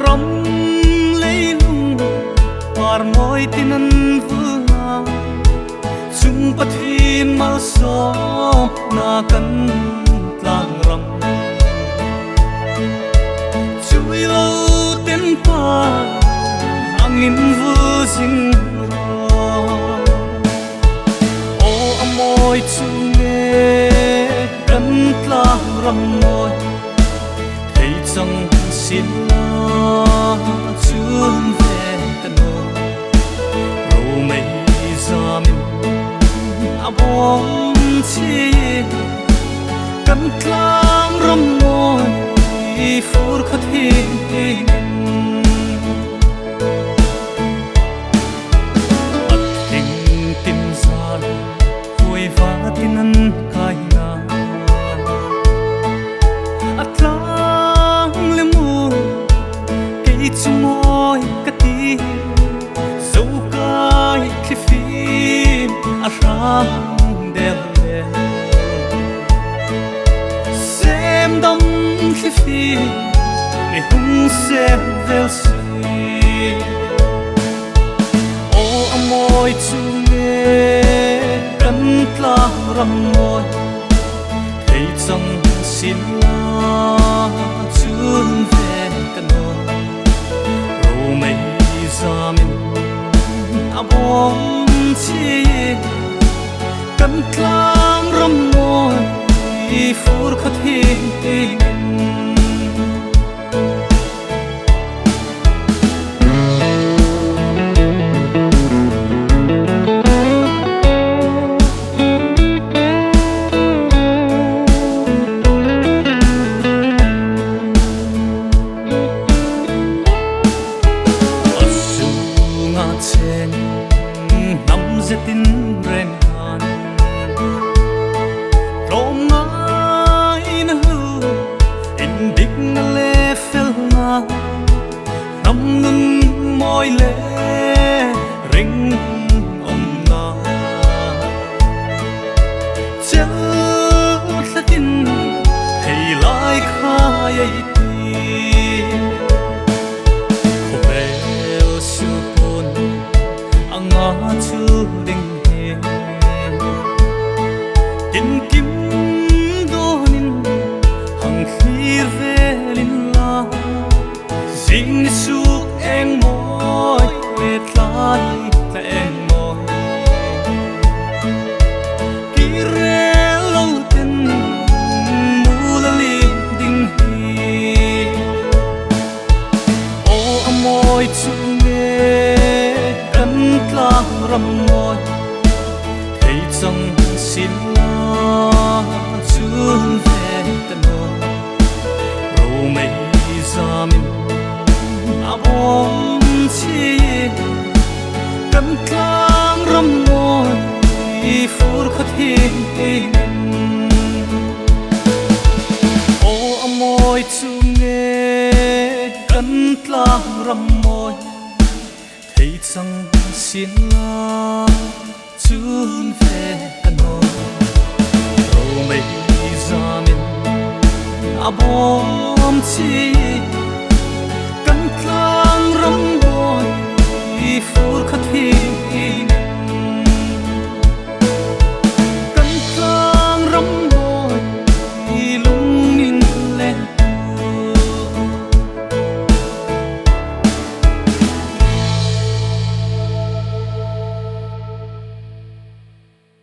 rom lấy lung par môi tin anh vương chung bắt hin mal so na kan tlang ram chui lâu tên pa angin vu sing o amoy chunge kan tlang ram môi thấy chẳng xin la chun về tân rồi mấy giờ mình bom chi kan tlang ram môi phur khát hin at hình tim gian vui và tin anh kai na at lang le mu cây chung môi cát ti dấu kai khi phim arang xem đông khi phi để hung xem vel si o amoy chunge kan tlang ram môi thấy chẳng xin la chun về kan rồi mấy giờ mình bom chi kan tlang ram môi phur khát hin asunga chen nam zetin ren năm ngân môi lệ ring om na chớ sa tin hay lại khai ti khổ bèo su pon anga chu ding he tin kim donin hang khir velin la Sing suk eng môi let lai ta eng môi kire lâu tin mula lim ding hi o amoy chunge kan tlang ram môi thấy chẳng xin la chun về tan rồi mấy giờ mình bom chi kan tlang ram môi phur khát hin o amoy chunge kan tlang ram môi thấy chẳng xin la chun về kan rồi mấy giờ mình bom chi